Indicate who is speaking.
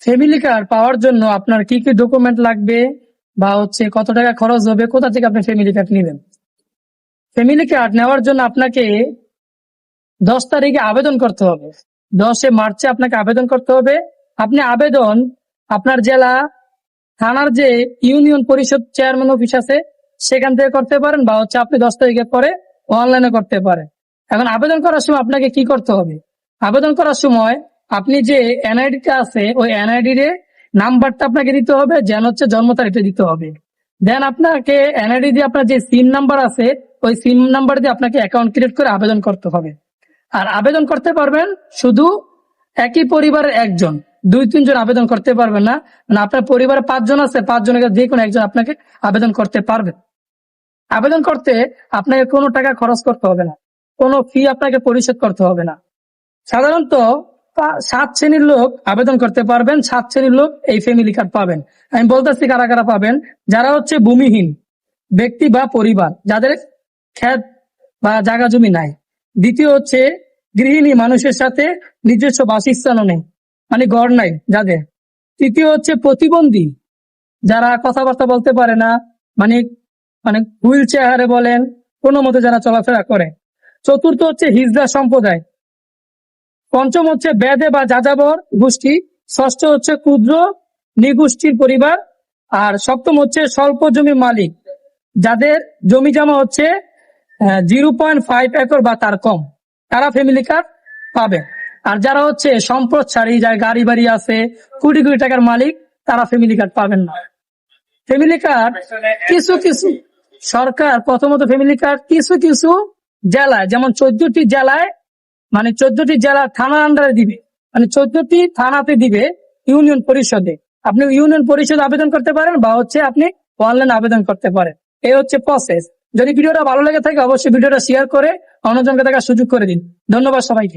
Speaker 1: Family card পাওয়ার জন্য আপনার কি কি ডকুমেন্ট লাগবে বা কত টাকা খরচ হবে, কোথা থেকে আপনি ফ্যামিলি কার্ড নেবেন? ফ্যামিলি কার্ড নেওয়ার জন্য আপনাকে 10 তারিখে আবেদন করতে হবে। 10 মার্চে আপনাকে আবেদন করতে হবে। আপনি আবেদন আপনার জেলা থানার যে ইউনিয়ন পরিষদ চেয়ারম্যান অফিস আছে সেখান থেকে করতে পারেন, বা আপনি 10 তারিখের পরে অনলাইনে করতে পারেন। এখন আবেদন করার সময় আপনাকে কি করতে হবে? আবেদন করার সময় আপনি যে এনআইডিটা আছে ওই এনআইডির নাম্বারটা আপনাকে দিতে হবে, যেন জন্ম তারিখটা দিতে হবে। দেন আপনাকে এনআইডি দিয়ে আপনার যে সিম নাম্বার আছে ওই সিম নাম্বার দিয়ে আপনাকে অ্যাকাউন্ট ক্রিয়েট করে আবেদন করতে হবে। আর আবেদন করতে পারবেন শুধু একই পরিবারের একজন, 2-3 জন আবেদন করতে পারবেন না। মানে আপনার পরিবারে 5 জন আছে, 5 জনের যে কোনো একজন আপনাকে আবেদন করতে পারবেন। আবেদন করতে আপনাকে কোনো টাকা খরচ করতে হবে না, কোনো ফি আপনাকে পরিশোধ করতে হবে না। সাধারণত 7 শ্রেণীর লোক আবেদন করতে পারবেন, 7 শ্রেণীর লোক এই ফ্যামিলি কার্ড পাবেন। আমি বলতেছি কারা কারা পাবেন। যারা ভূমিহীন ব্যক্তি বা পরিবার, যাদের ক্ষেত বা জায়গা জমি নাই। দ্বিতীয় গৃহিণী মানুষের সাথে নিজস্ব বাসস্থানও নেই, মানে ঘর নাই যাদের। তৃতীয় প্রতিবন্ধী, যারা কথাবার্তা বলতে পারে না, মানে মানে হুইল চেয়ারে বলেন কোনো মতে যারা চলাফেরা করে। চতুর্থ হিজড়া সম্প্রদায়। পঞ্চম বেদে বা যাযাবর গোষ্ঠী। ষষ্ঠ ক্ষুদ্র নিগোষ্ঠীর পরিবার। আর সপ্তম স্বল্প জমি মালিক, যাদের জমি জমা 0.5 একর বা তার কম, তারা ফ্যামিলি কার্ড পাবে। আর যারা সম্পদশালী, যার গাড়ি বাড়ি আছে, কোটি কোটি টাকার মালিক, তারা ফ্যামিলি কার্ড পাবেন না। ফ্যামিলি কার্ড কিছু কিছু সরকার প্রথমত ফ্যামিলি কার্ড কিছু কিছু জেলায়, যেমন 14টি জেলায়, মানে 14টি জেলা থানার আন্ডারে দিবে, মানে 14টি থানাতে দিবে ইউনিয়ন পরিষদে। আপনি ইউনিয়ন পরিষদে আবেদন করতে পারেন, বা আপনি অনলাইন আবেদন করতে পারেন। এই প্রসেস। যদি ভিডিওটা ভালো লেগে থাকে অবশ্যই ভিডিওটা শেয়ার করে অন্যজনকে দেখার সুযোগ করে দিন। ধন্যবাদ সবাইকে।